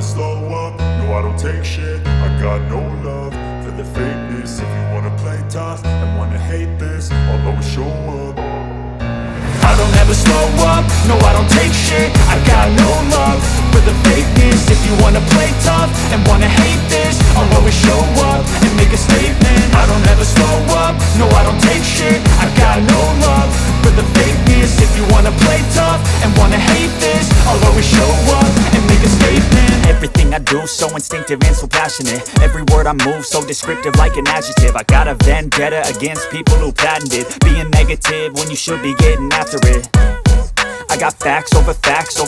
slow up, no I don't take shit. I got no love for the fakeness. If you wanna play tough and wanna hate this, I'll always show up. I don't ever slow up, no I don't take shit. I got no love for the fakeness. If you wanna play tough and wanna hate this, I'll always show up and make a statement. I don't ever slow up, no I don't take shit. I got no love for the fakeness. If you wanna play tough and wanna hate this, I'll always show up and make a statement. Everything I do so instinctive and so passionate. Every word I move so descriptive like an adjective. I got a vendetta against people who patented being negative when you should be getting after it. I got facts over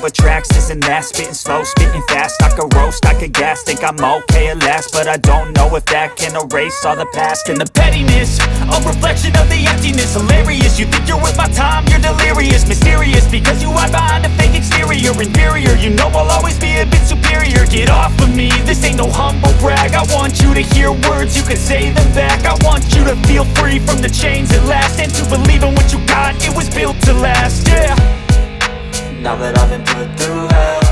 tracks, this and that. Spitting slow, spitting fast, I could roast, I could gas. Think I'm okay at last, but I don't know if that can erase all the past. And the pettiness, a reflection of the emptiness. Hilarious, you think you're worth my time, you're delirious. Mysterious, because you hide behind a fake exterior. Inferior, you know I'll always be a bit superior. Get off of me, this ain't no humble brag. I want you to hear words, you can say them back. I want you to feel free from the chains at last, and to believe in what you got, it was built to last, yeah. Now that I've been put through hell,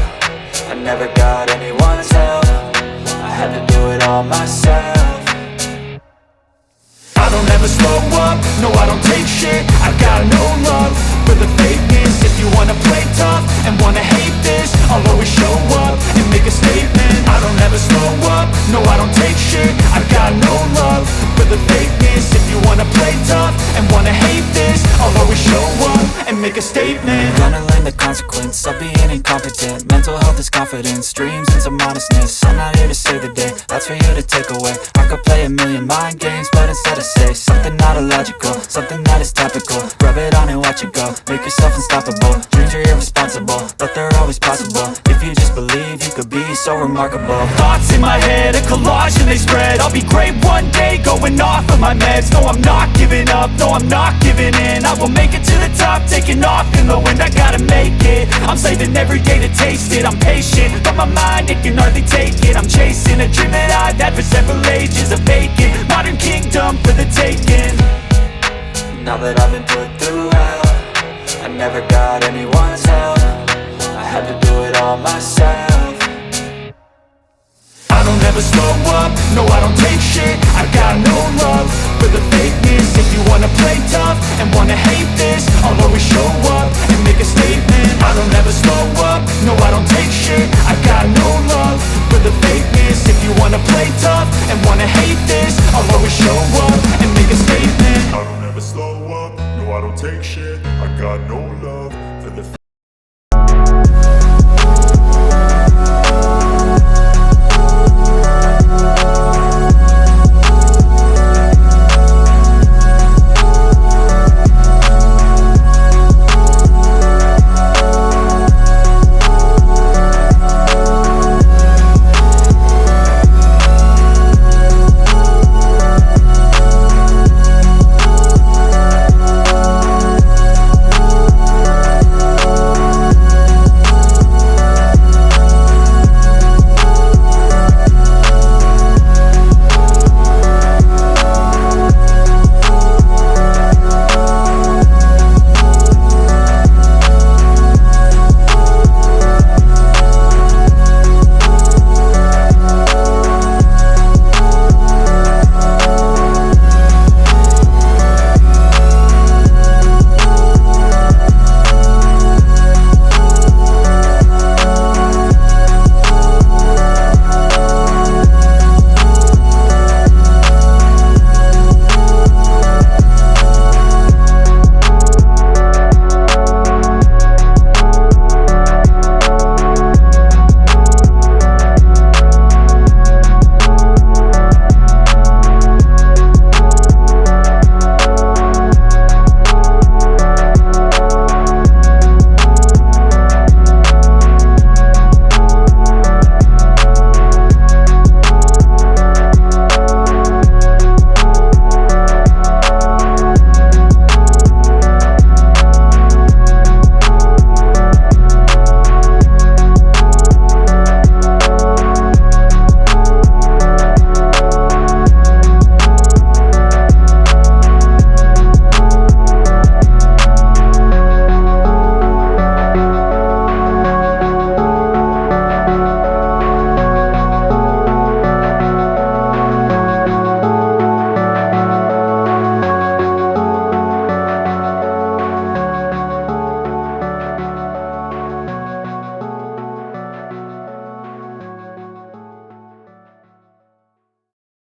I never got anyone's help. I had to do it all myself. I don't ever slow up, no I don't take shit. I got no love for the fakeness. If you wanna play tough and wanna hate this, I'll always show up and make a statement. I don't ever slow up, no I don't take shit. I got no love for the fakeness. If you wanna play tough and wanna hate this, I'll always show up and make a statement. Gonna learn the consequence of being incompetent. Mental health is confidence, dreams and some modestness. I'm not here to save the day, that's for you to take away. I could play a million mind games, but instead I say something not illogical, something that is topical. Rub it on and watch it go, make yourself unstoppable. Dreams are irresponsible, but they're always possible. If you just believe, you could be so remarkable. Thoughts in my head, a collage and they spread. I'll be great one day, going off of my meds. No, I'm not giving up, no, I'm not giving in. I will make it to the top, taking off in the wind. I gotta make it, I'm saving every day to taste it. I'm patient, but my mind, it can hardly take it. I'm chasing a dream that I've had for several ages. A vacant, modern kingdom for the taking. Now that I've been put through hell, I never got anyone's help. I had to do it all myself. I don't ever slow up, no I don't take shit. I got no love for the fakeness. If you wanna play tough and wanna hate this, I'll always show up and make a statement. I don't ever slow up, no I don't take shit. I got no love for the fakeness. If you wanna play tough and wanna hate this, I'll always show up